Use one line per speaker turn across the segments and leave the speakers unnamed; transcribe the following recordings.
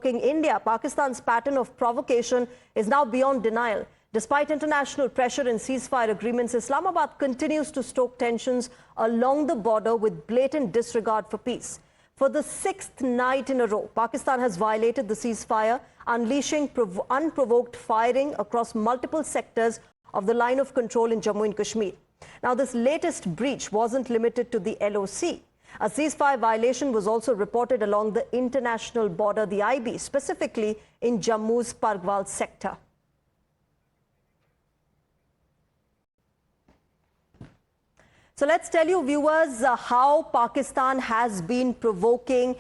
provoking India. Pakistan's pattern of provocation is now beyond denial. Despite international pressure and ceasefire agreements, Islamabad continues to stoke tensions along the border with blatant disregard for peace. For the sixth night in a row, Pakistan has violated the ceasefire, unleashing unprovoked firing across multiple sectors of the line of control in Jammu and Kashmir. Now, this latest breach wasn't limited to the LOC. A ceasefire violation was also reported along the international border, the IB, specifically in Jammu's Pargwal sector. So let's tell you, viewers, how Pakistan has been provoking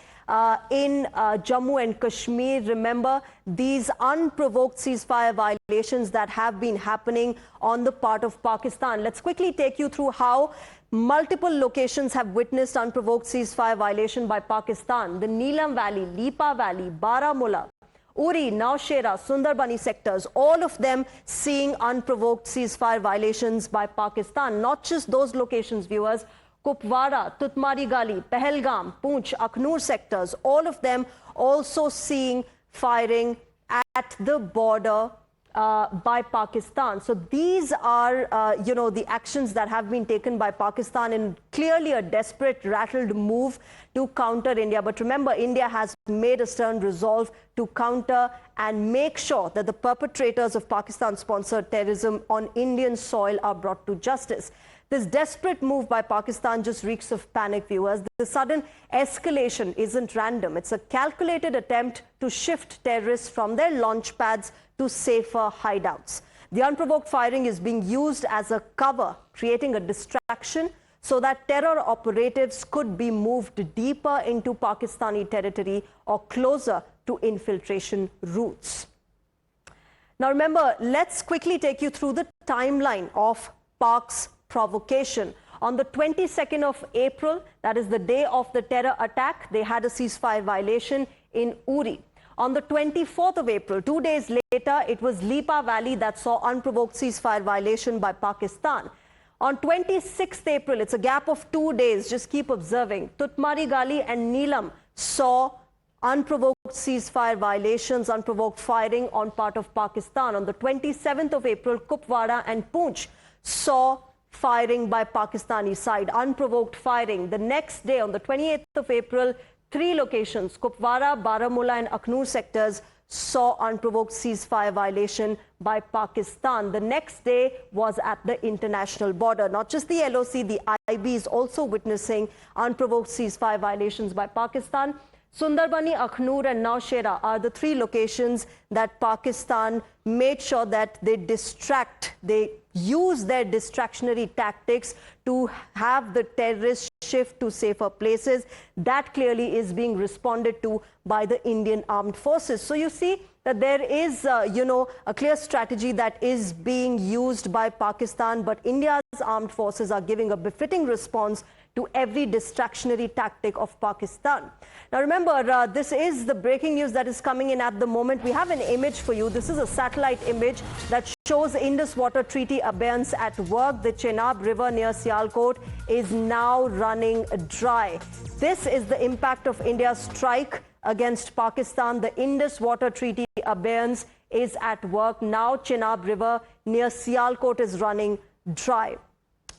in Jammu and Kashmir. Remember, these unprovoked ceasefire violations that have been happening on the part of Pakistan. Let's quickly take you through how multiple locations have witnessed unprovoked ceasefire violation by Pakistan. The Neelam Valley, Lipa Valley, Baramulla, Uri, Naushera, Sundarbani sectors, all of them seeing unprovoked ceasefire violations by Pakistan. Not just those locations, viewers. Kupwara, Tutmari Gali, Pahalgam, Poonch, Akhnur sectors, all of them also seeing firing at the border by Pakistan. So these are, the actions that have been taken by Pakistan in clearly a desperate, rattled move to counter India. But remember, India has made a stern resolve to counter and make sure that the perpetrators of Pakistan-sponsored terrorism on Indian soil are brought to justice. This desperate move by Pakistan just reeks of panic, viewers. The sudden escalation isn't random. It's a calculated attempt to shift terrorists from their launch pads to safer hideouts. The unprovoked firing is being used as a cover, creating a distraction so that terror operatives could be moved deeper into Pakistani territory or closer to infiltration routes. Now remember, let's quickly take you through the timeline of Pak's provocation. On the 22nd of April, that is the day of the terror attack, they had a ceasefire violation in Uri. On the 24th of April, 2 days later, it was Lipa Valley that saw unprovoked ceasefire violation by Pakistan. On 26th April, it's a gap of 2 days, just keep observing, Tutmari Gali and Neelam saw unprovoked ceasefire violations, unprovoked firing on part of Pakistan. On the 27th of April, Kupwara and Poonch saw firing by Pakistani side, unprovoked firing. The next day, on the 28th of April, 3 locations, Kupwara, Baramulla and Akhnur sectors, saw unprovoked ceasefire violation by Pakistan. The next day was at the international border. Not just the LOC, the IB is also witnessing unprovoked ceasefire violations by Pakistan. Sundarbani, Akhnur and Naushera are the 3 locations that Pakistan made sure that they use their distractionary tactics to have the terrorists shift to safer places. That clearly is being responded to by the Indian armed forces. So you see that there is, a clear strategy that is being used by Pakistan, but India's armed forces are giving a befitting response to every distractionary tactic of Pakistan. Now remember, this is the breaking news that is coming in at the moment. We have an image for you. This is a satellite image that shows Indus Water Treaty abeyance at work. The Chenab River near Sialkot is now running dry. This is the impact of India's strike against Pakistan. The Indus Water Treaty abeyance is at work. Now Chenab River near Sialkot is running dry.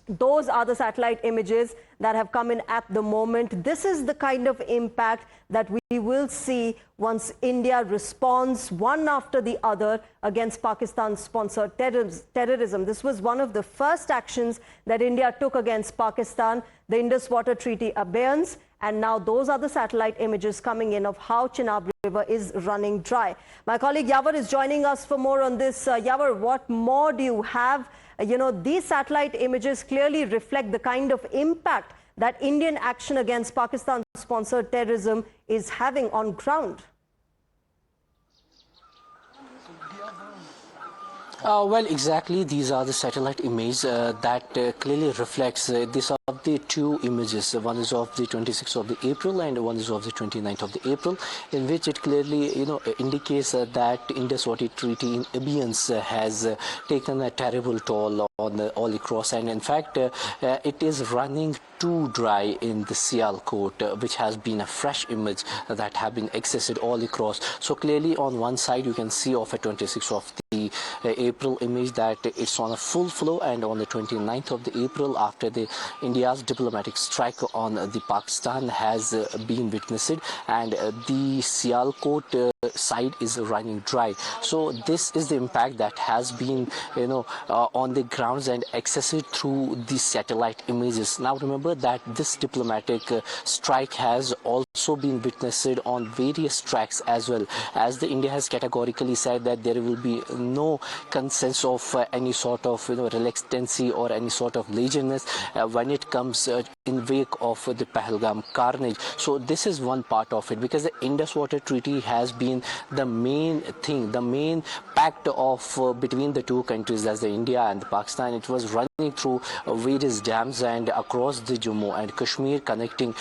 Those are the satellite images that have come in at the moment. This is the kind of impact that we will see once India responds one after the other against Pakistan-sponsored terrorism. This was one of the first actions that India took against Pakistan, the Indus Water Treaty abeyance. And now those are the satellite images coming in of how Chenab River is running dry. My colleague Yawar is joining us for more on this. Yawar, what more do you have? These satellite images clearly reflect the kind of impact that Indian action against Pakistan-sponsored terrorism is having on ground.
Well, exactly. These are the satellite images that clearly reflects these are the two images. One is of the 26th of the April and one is of the 29th of the April, in which it clearly, indicates that Indus Water Treaty in abeyance has taken a terrible toll on all across, and in fact, it is running too dry in the Sialkot, which has been a fresh image that have been accessed all across. So clearly, on one side, you can see of a 26th of the April image that it's on a full flow, and on the 29th of the April, after the India's diplomatic strike on the Pakistan has been witnessed, and the Sialkot side is running dry. So this is the impact that has been on the grounds and accessed through the satellite images. Now remember that this diplomatic strike has also been witnessed on various tracks, as well as the India has categorically said that there will be no consensus of any sort of reluctancy or any sort of laziness when it comes in wake of the Pahalgam carnage. So this is one part of it, because the Indus Water Treaty has been the main thing, the main pact of between the two countries, as the India and the Pakistan. It was running through various dams and across the Jammu and Kashmir, connecting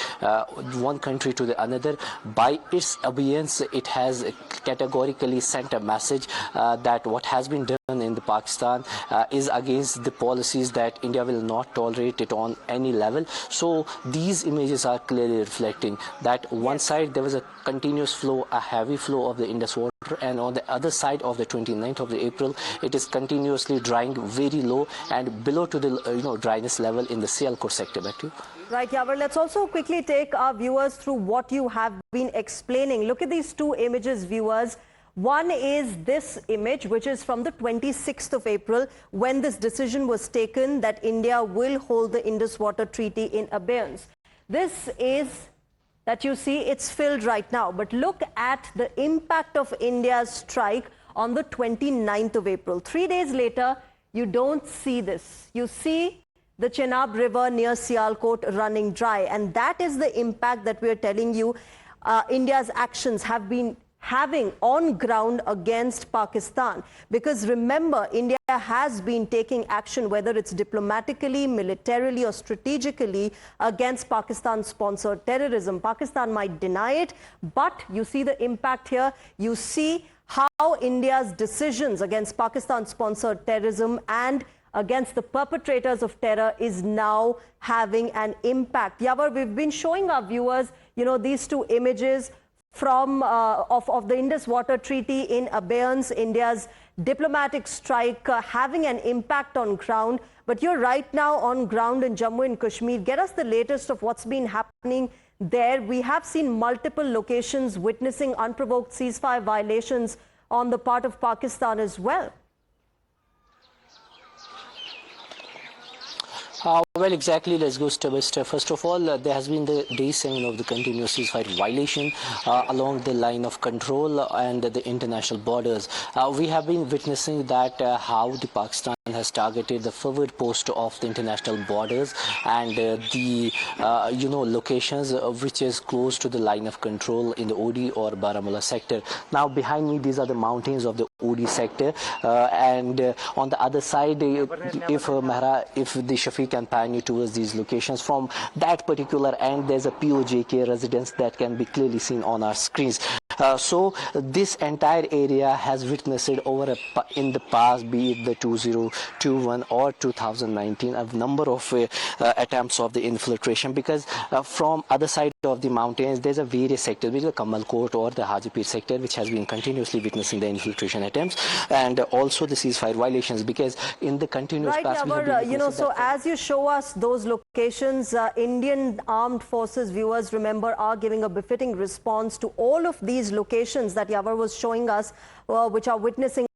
one country to the another. By its abeyance, it has categorically sent a message that what has been done in the Pakistan is against the policies that India will not tolerate it on any level. So these images are clearly reflecting that one side there was a continuous flow, a heavy flow of the Indus water, and on the other side of the 29th of the April, it is continuously drying very low and below to the dryness level in the Sialkot sector. Back to you.
Right, Yawar. Let's also quickly take our viewers through what you have been explaining. Look at these two images, viewers. One is this image, which is from the 26th of April, when this decision was taken that India will hold the Indus Water Treaty in abeyance. This is that you see, it's filled right now. But look at the impact of India's strike on the 29th of April. 3 days later, you don't see this. You see the Chenab River near Sialkot running dry. And that is the impact that we are telling you India's actions have been having on ground against Pakistan. Because remember, India has been taking action, whether it's diplomatically, militarily or strategically, against Pakistan-sponsored terrorism. Pakistan might deny it, but you see the impact here. You see how India's decisions against Pakistan-sponsored terrorism and against the perpetrators of terror is now having an impact. Yawar, we've been showing our viewers, these two images from of the Indus Water Treaty in abeyance, India's diplomatic strike having an impact on ground. But you're right now on ground in Jammu and Kashmir. Get us the latest of what's been happening there. We have seen multiple locations witnessing unprovoked ceasefire violations on the part of Pakistan as well.
Well, exactly. Let's go step by step. First of all, there has been the day 7 of the continuous ceasefire violation along the line of control and the international borders. We have been witnessing that how the Pakistan has targeted the forward post of the international borders and the locations which is close to the line of control in the OD or Baramulla sector. Now behind me, these are the mountains of the OD sector, and on the other side, if the Shafiq can pan you towards these locations, from that particular end there's a POJK residence that can be clearly seen on our screens. So this entire area has witnessed in the past, be it the 2021 or 2019, a number of attempts of the infiltration, because from other side of the mountains there's a various sectors, which is the Kamalkot or the Hajipir sector, which has been continuously witnessing the infiltration attempts and also the ceasefire violations, because in the continuous past,
so as you show us those locations, Indian armed forces, viewers, remember, are giving a befitting response to all of these locations that Yawar was showing us, which are witnessing